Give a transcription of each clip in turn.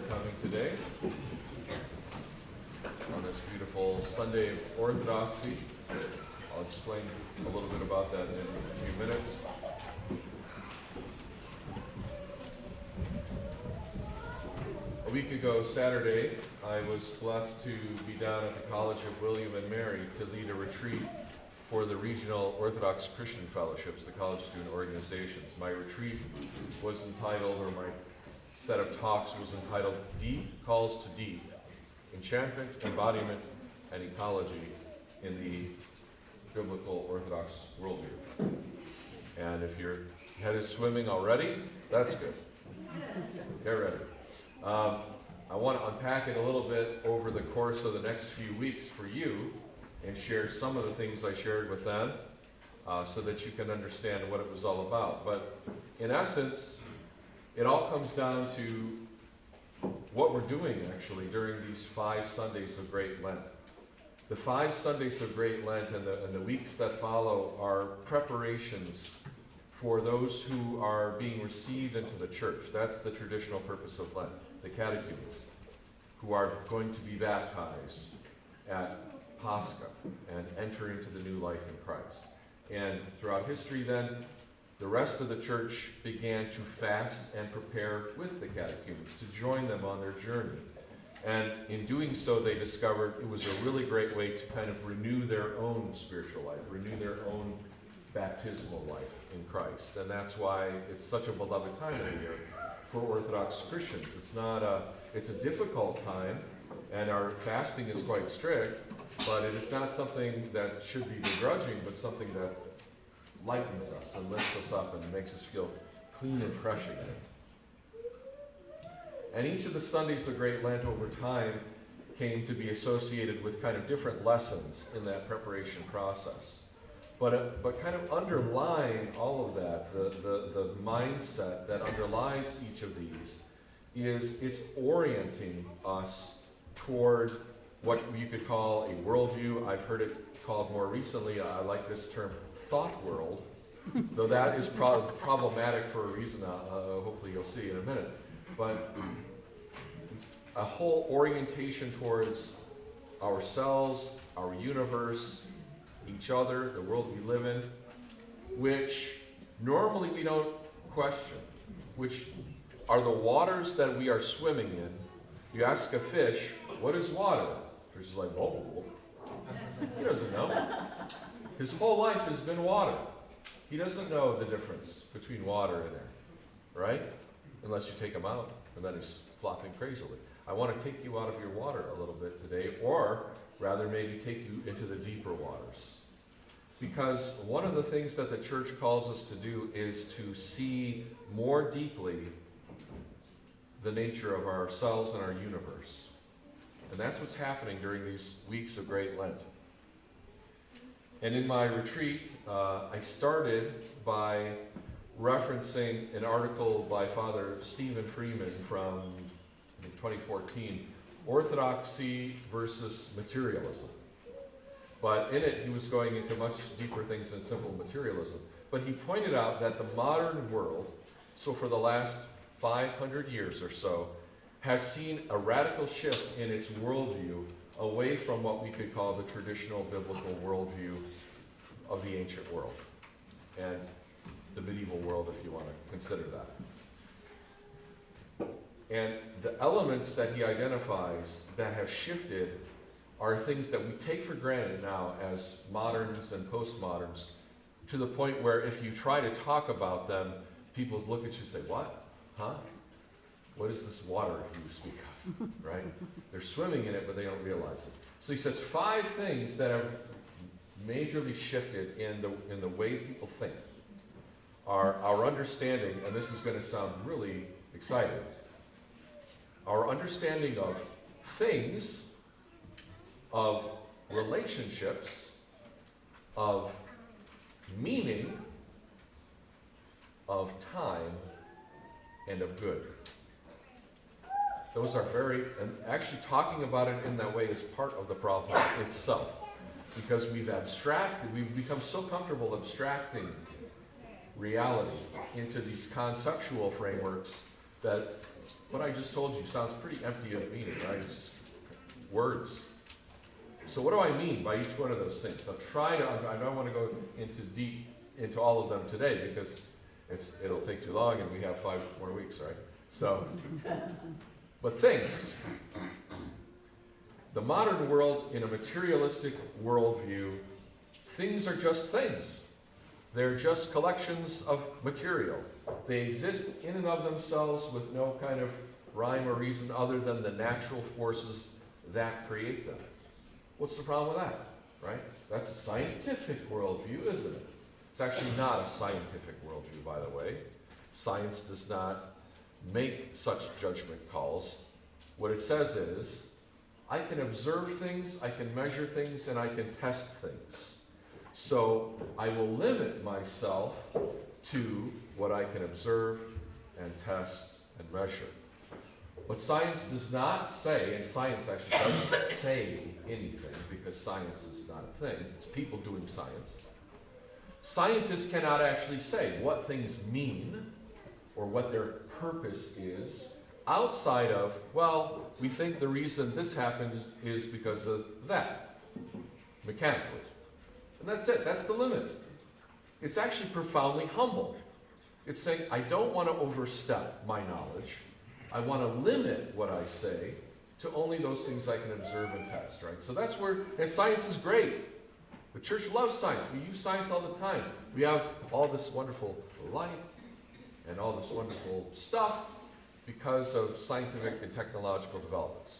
coming today on this beautiful Sunday of Orthodoxy. I'll explain a little bit about that in a few minutes. A week ago, Saturday, I was blessed to be down at the College of William and Mary to lead a retreat for the regional Orthodox Christian fellowships, the college student organizations. My retreat was entitled, or my set of talks was entitled, Deep Calls to Deep, Enchantment, Embodiment, and Ecology in the Biblical Orthodox Worldview. And if your head is swimming already, that's good. Get ready. I want to unpack it a little bit over the course of the next few weeks for you and share some of the things I shared with them so that you can understand what it was all about. But in essence, it all comes down to what we're doing actually during these 5 Sundays of Great Lent. The 5 Sundays of Great Lent and the weeks that follow are preparations for those who are being received into the church. That's the traditional purpose of Lent. The catechumens, who are going to be baptized at Pascha and enter into the new life in Christ. And throughout history then, the rest of the church began to fast and prepare with the catechumens to join them on their journey. And in doing so, they discovered it was a really great way to kind of renew their own spiritual life, renew their own baptismal life in Christ. And that's why it's such a beloved time of the year for Orthodox Christians. It's a difficult time, and our fasting is quite strict, but it is not something that should be begrudging, but something that lightens us and lifts us up and makes us feel clean and fresh again. And each of the Sundays of Great Lent over time came to be associated with kind of different lessons in that preparation process. But kind of underlying all of that, the mindset that underlies each of these is it's orienting us toward what you could call a worldview. I've heard it called more recently, I like this term, thought world, though that is problematic for a reason hopefully you'll see in a minute. But a whole orientation towards ourselves, our universe, each other, the world we live in, which normally we don't question, which are the waters that we are swimming in. You ask a fish, what is water? The fish is like, oh, he doesn't know. His whole life has been water. He doesn't know the difference between water and air, right? Unless you take him out, and then he's flopping crazily. I want to take you out of your water a little bit today, or rather maybe take you into the deeper waters. Because one of the things that the church calls us to do is to see more deeply the nature of ourselves and our universe. And that's what's happening during these weeks of Great Lent. And in my retreat, I started by referencing an article by Father Stephen Freeman from 2014, Orthodoxy versus Materialism. But in it, he was going into much deeper things than simple materialism. But he pointed out that the modern world, so for the last 500 years or so, has seen a radical shift in its worldview away from what we could call the traditional biblical worldview of the ancient world and the medieval world, if you want to consider that. And the elements that he identifies that have shifted are things that we take for granted now as moderns and postmoderns, to the point where if you try to talk about them, people look at you and say, what? Huh? What is this water you speak of? Right? They're swimming in it, but they don't realize it. So he says 5 things that have majorly shifted in the way people think are our understanding, and this is going to sound really exciting, our understanding of things, of relationships, of meaning, of time, and of good. Those are and actually talking about it in that way is part of the problem itself. Because we've become so comfortable abstracting reality into these conceptual frameworks that what I just told you sounds pretty empty of meaning, right? It's words. So what do I mean by each one of those things? I don't want to go deep into all of them today because it'll take too long and we have 5 more weeks, right? So, but things. The modern world, in a materialistic worldview, things are just things. They're just collections of material. They exist in and of themselves with no kind of rhyme or reason other than the natural forces that create them. What's the problem with that, right? That's a scientific worldview, isn't it? It's actually not a scientific worldview, by the way. Science does not make such judgment calls. What it says is, I can observe things, I can measure things, and I can test things. So I will limit myself to what I can observe and test and measure. What science does not say, and science actually doesn't say anything because science is not a thing, it's people doing science. Scientists cannot actually say what things mean or what their purpose is outside of, well, we think the reason this happened is because of that, mechanically. And that's it, that's the limit. It's actually profoundly humble. It's saying, I don't want to overstep my knowledge. I want to limit what I say to only those things I can observe and test, right? So that's where, and science is great. The church loves science. We use science all the time. We have all this wonderful light and all this wonderful stuff because of scientific and technological developments.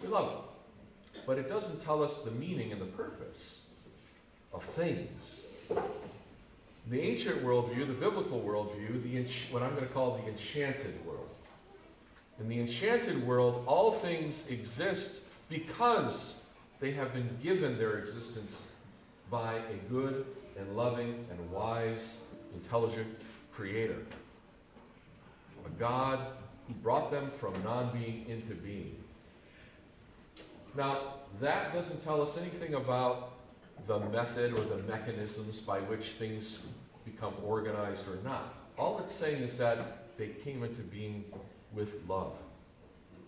We love it. But it doesn't tell us the meaning and the purpose of things. The ancient worldview, the biblical worldview, what I'm going to call the enchanted world. In the enchanted world, all things exist because they have been given their existence by a good and loving and wise, intelligent creator. A God who brought them from non-being into being. Now, that doesn't tell us anything about the method or the mechanisms by which things become organized or not. All it's saying is that they came into being with love,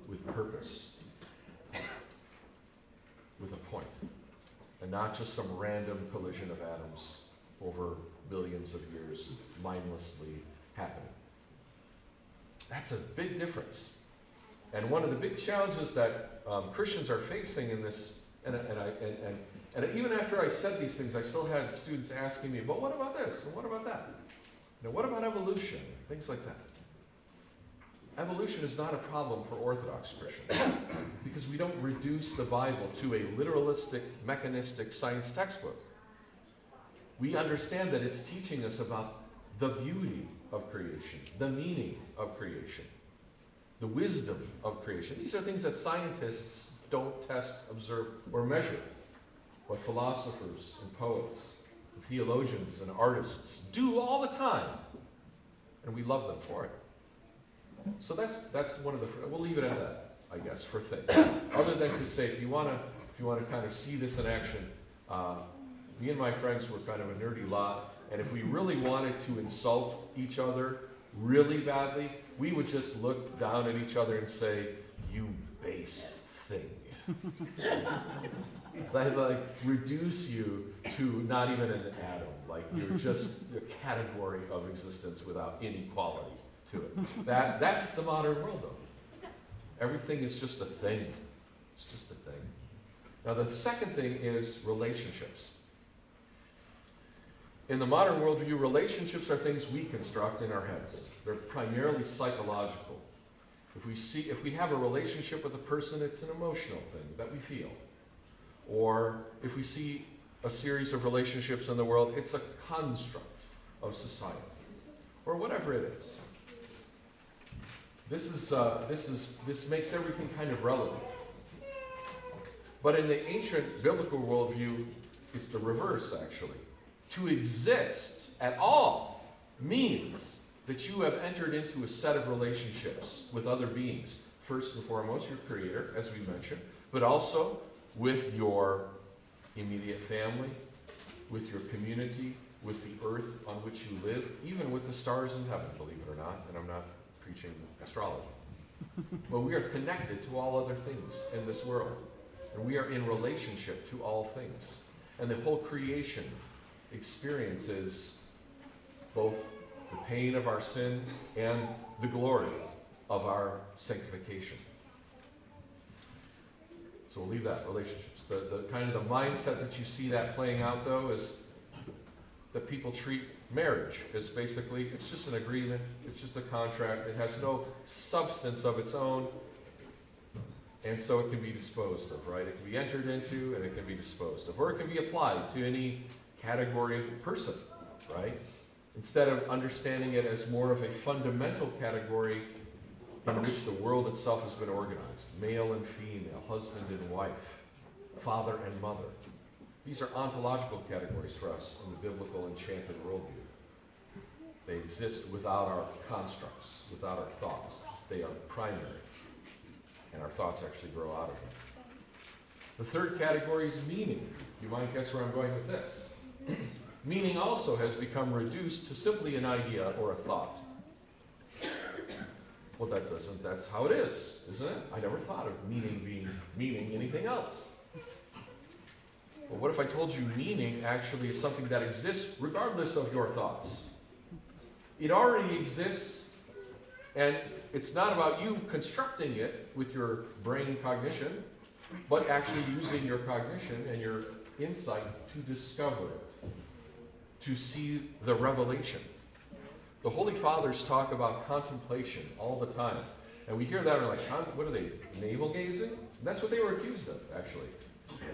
with purpose, with a point, and not just some random collision of atoms over billions of years mindlessly happening. That's a big difference. And one of the big challenges that Christians are facing in this, and even after I said these things, I still had students asking me, but what about this, and what about that? What about evolution? Things like that. Evolution is not a problem for Orthodox Christians because we don't reduce the Bible to a literalistic, mechanistic science textbook. We understand that it's teaching us about the beauty of creation, the meaning of creation, the wisdom of creation. These are things that scientists don't test, observe, or measure. What philosophers and poets, and theologians and artists do all the time. And we love them for it. So that's one of the, we'll leave it at that, I guess, for things. Other than to say, if you want to kind of see this in action, me and my friends were kind of a nerdy lot, and if we really wanted to insult each other really badly, we would just look down at each other and say, "You base thing." like reduce you to not even an atom, like you're just a category of existence without any quality to it. That's the modern world, though. Everything is just a thing. It's just a thing. Now, the second thing is relationships. In the modern worldview, relationships are things we construct in our heads. They're primarily psychological. If we have a relationship with a person, it's an emotional thing that we feel. Or if we see a series of relationships in the world, it's a construct of society. Or whatever it is. This makes everything kind of relative. But in the ancient biblical worldview, it's the reverse, actually. To exist at all means that you have entered into a set of relationships with other beings. First and foremost, your Creator, as we mentioned, but also with your immediate family, with your community, with the earth on which you live, even with the stars in heaven, believe it or not, and I'm not preaching astrology. But we are connected to all other things in this world. And we are in relationship to all things. And the whole creation experiences both the pain of our sin and the glory of our sanctification. So we'll leave that, relationships. The kind of the mindset that you see that playing out, though, is that people treat marriage as basically, it's just an agreement, it's just a contract, it has no substance of its own, and so it can be disposed of, right? It can be entered into and it can be disposed of. Or it can be applied to any category of person, right? Instead of understanding it as more of a fundamental category in which the world itself has been organized. Male and female, husband and wife, father and mother. These are ontological categories for us in the biblical enchanted worldview. They exist without our constructs, without our thoughts. They are primary, and our thoughts actually grow out of them. The third category is meaning. You might guess where I'm going with this. Meaning also has become reduced to simply an idea or a thought. Well, that's how it is, isn't it? I never thought of meaning being meaning anything else. Well, what if I told you meaning actually is something that exists regardless of your thoughts? It already exists, and it's not about you constructing it with your brain cognition, but actually using your cognition and your insight to discover it, to see the revelation. The Holy Fathers talk about contemplation all the time. And we hear that and we're like, what are they, navel gazing? And that's what they were accused of, actually.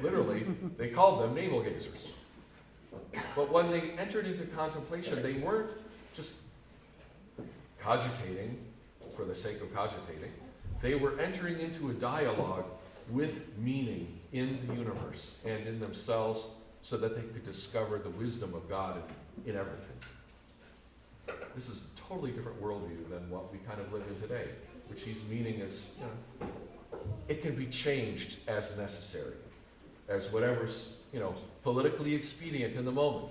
Literally, they called them navel gazers. But when they entered into contemplation, they weren't just cogitating for the sake of cogitating. They were entering into a dialogue with meaning in the universe and in themselves so that they could discover the wisdom of God in everything. This is a totally different worldview than what we kind of live in today, which sees meaning as, it can be changed as necessary, as whatever's, politically expedient in the moment.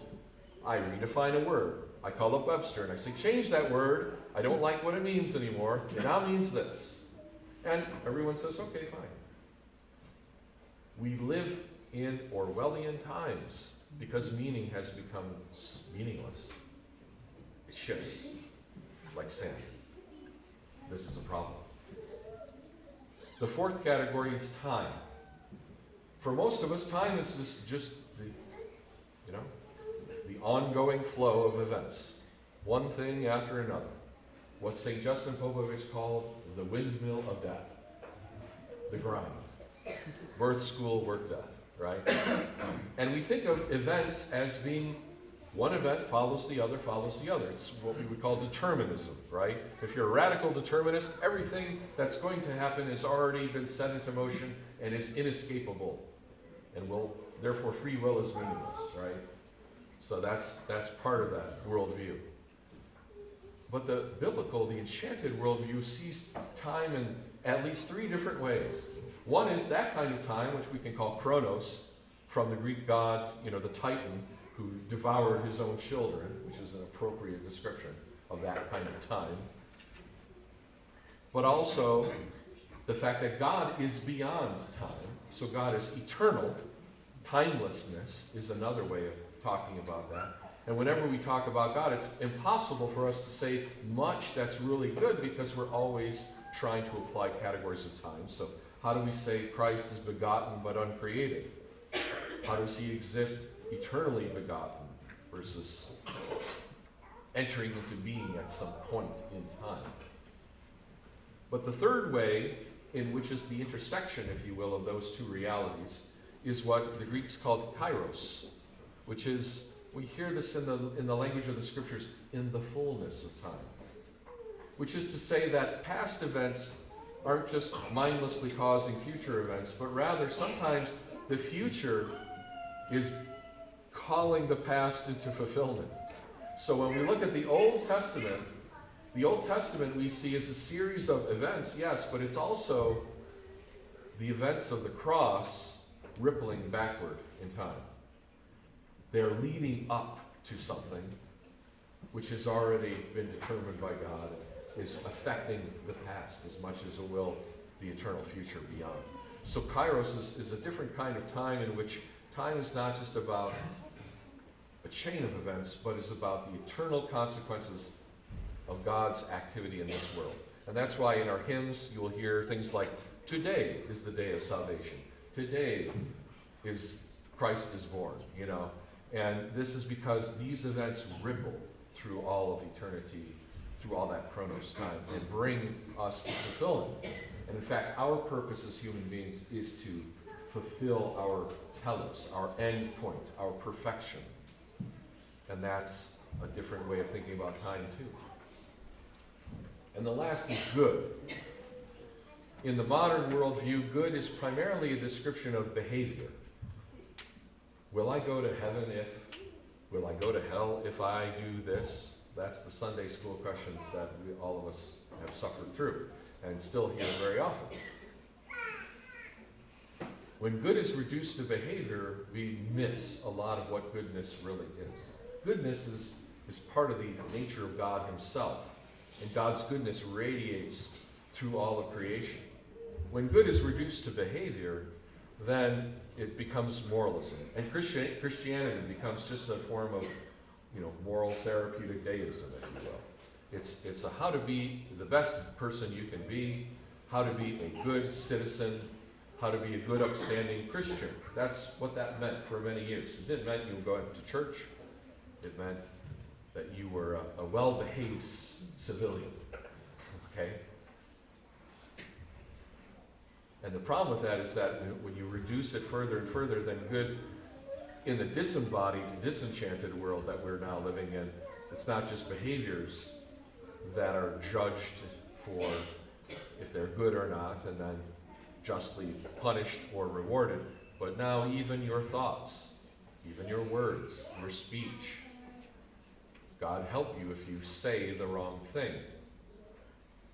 I redefine a word. I call up Webster and I say, change that word. I don't like what it means anymore. It now means this. And everyone says, okay, fine. We live in Orwellian times because meaning has become meaningless. It shifts like sand. This is a problem. The fourth category is time. For most of us, time is just the ongoing flow of events. One thing after another. What St. Justin Popovich called the windmill of death. The grind. Birth, school, work, death, right? And we think of events as being one event follows the other, follows the other. It's what we would call determinism, right? If you're a radical determinist, everything that's going to happen has already been set into motion and is inescapable. And therefore free will is meaningless, right? So that's part of that worldview. But the biblical, the enchanted worldview sees time in at least three different ways. One is that kind of time, which we can call chronos, from the Greek god, the Titan, who devoured his own children, which is an appropriate description of that kind of time. But also the fact that God is beyond time. So God is eternal. Timelessness is another way of talking about that. And whenever we talk about God, it's impossible for us to say much that's really good because we're always trying to apply categories of time. So how do we say Christ is begotten but uncreated? How does he exist eternally begotten versus entering into being at some point in time? But the third way, in which is the intersection, if you will, of those two realities, is what the Greeks called kairos, which is, we hear this in the language of the scriptures, in the fullness of time. Which is to say that past events aren't just mindlessly causing future events, but rather sometimes the future is calling the past into fulfillment. So when we look at the Old Testament we see as a series of events, yes, but it's also the events of the cross rippling backward in time. They're leading up to something which has already been determined by God. is affecting the past as much as it will the eternal future beyond. So Kairos is a different kind of time in which time is not just about a chain of events, but is about the eternal consequences of God's activity in this world. And that's why in our hymns you will hear things like, today is the day of salvation. Today is Christ is born, you know. And this is because these events ripple through all of eternity, through all that chronos time, and bring us to fulfillment. And in fact, our purpose as human beings is to fulfill our telos, our end point, our perfection. And that's a different way of thinking about time too. And the last is good. In the modern worldview, good is primarily a description of behavior. Will I go to heaven if, will I go to hell if I do this? That's the Sunday school questions that all of us have suffered through and still hear very often. When good is reduced to behavior, we miss a lot of what goodness really is. Goodness is part of the nature of God himself, and God's goodness radiates through all of creation. When good is reduced to behavior, then it becomes moralism. And Christianity becomes just a form of, moral therapeutic deism, if you will. It's a how to be the best person you can be, how to be a good citizen, how to be a good, upstanding Christian. That's what that meant for many years. It didn't mean you were going to church. It meant that you were a well-behaved civilian. Okay? And the problem with that is that when you reduce it further and further, then good, in the disembodied, disenchanted world that we're now living in, it's not just behaviors that are judged for if they're good or not, and then justly punished or rewarded, but now even your thoughts, even your words, your speech. God help you if you say the wrong thing.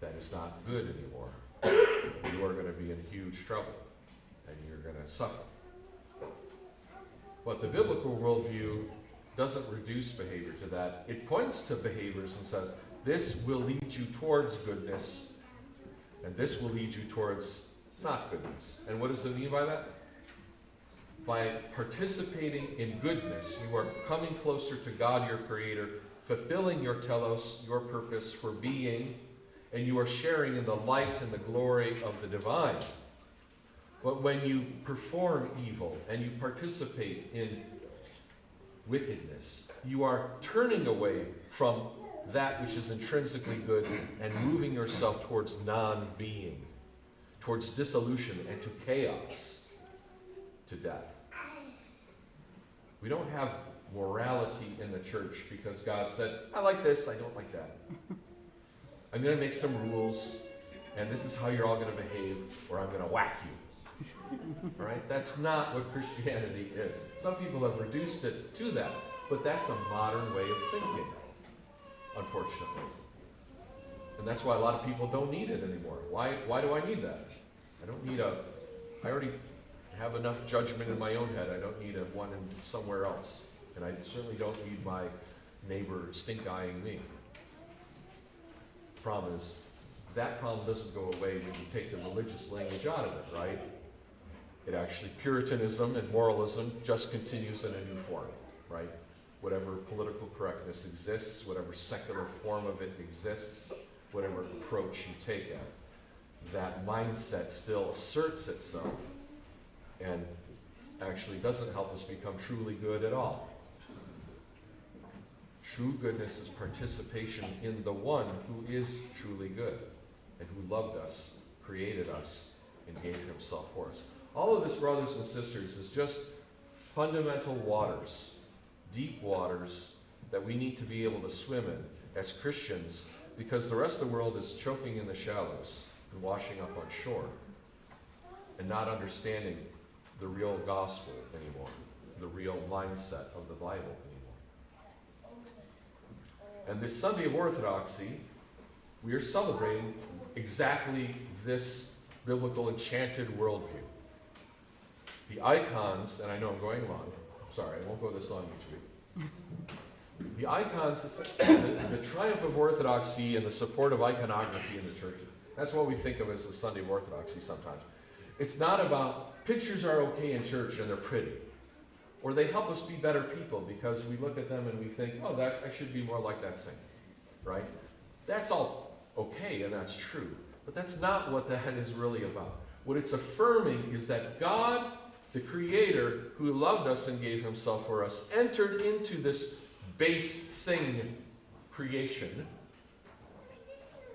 That is not good anymore. You are going to be in huge trouble, and you're going to suffer. But the biblical worldview doesn't reduce behavior to that. It points to behaviors and says, this will lead you towards goodness, and this will lead you towards not goodness. And what does it mean by that? By participating in goodness, you are coming closer to God, your Creator, fulfilling your telos, your purpose for being, and you are sharing in the light and the glory of the divine. But when you perform evil and you participate in wickedness, you are turning away from that which is intrinsically good and moving yourself towards non-being, towards dissolution and to chaos, to death. We don't have morality in the church because God said, I like this, I don't like that. I'm going to make some rules, and this is how you're all going to behave, or I'm going to whack you. All right? That's not what Christianity is. Some people have reduced it to that, but that's a modern way of thinking, unfortunately. And that's why a lot of people don't need it anymore. Why do I need that? I already have enough judgment in my own head. I don't need one in somewhere else. And I certainly don't need my neighbor stink-eyeing me. The problem is, that problem doesn't go away when you take the religious language out of it, right? It actually, Puritanism and moralism just continues in a new form, right? Whatever political correctness exists, whatever secular form of it exists, whatever approach you take at it, that mindset still asserts itself and actually doesn't help us become truly good at all. True goodness is participation in the one who is truly good and who loved us, created us, and gave himself for us. All of this, brothers and sisters, is just fundamental waters, deep waters that we need to be able to swim in as Christians, because the rest of the world is choking in the shallows and washing up on shore and not understanding the real gospel anymore, the real mindset of the Bible anymore. And this Sunday of Orthodoxy, we are celebrating exactly this biblical enchanted worldview. The icons, and I know I'm going long, sorry, I won't go this long each week. The icons, the triumph of Orthodoxy and the support of iconography in the churches. That's what we think of as the Sunday of Orthodoxy sometimes. It's not about, pictures are okay in church and they're pretty. Or they help us be better people because we look at them and we think, oh, I should be more like that saint, right? That's all okay and that's true. But that's not what that is really about. What it's affirming is that God, the Creator, who loved us and gave himself for us, entered into this base thing, creation,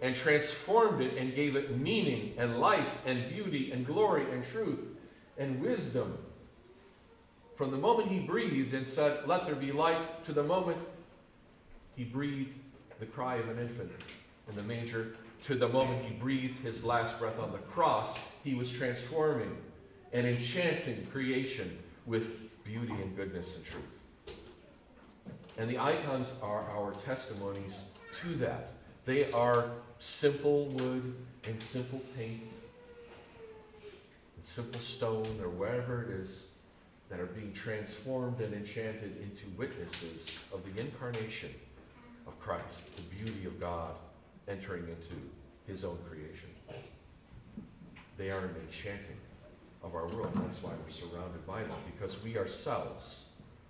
and transformed it and gave it meaning and life and beauty and glory and truth and wisdom. From the moment he breathed and said, let there be light, to the moment he breathed the cry of an infant in the manger, to the moment he breathed his last breath on the cross, he was transforming and enchanting creation with beauty and goodness and truth. And the icons are our testimonies to that. They are simple wood and simple paint and simple stone or wherever it is that are being transformed and enchanted into witnesses of the incarnation of Christ, the beauty of God entering into his own creation. They are an enchanting of our world. That's why we're surrounded by them, because we ourselves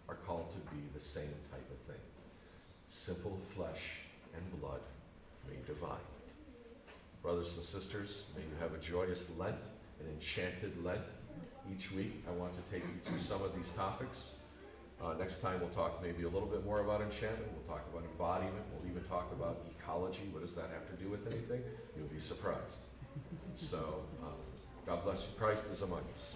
are called to be the same type of thing. Simple flesh and blood made divine. Brothers and sisters, may you have a joyous Lent, an enchanted Lent. Each week I want to take you through some of these topics. Next time we'll talk maybe a little bit more about enchantment. We'll talk about embodiment. We'll even talk about ecology. What does that have to do with anything? You'll be surprised. So, God bless you. Christ is among us.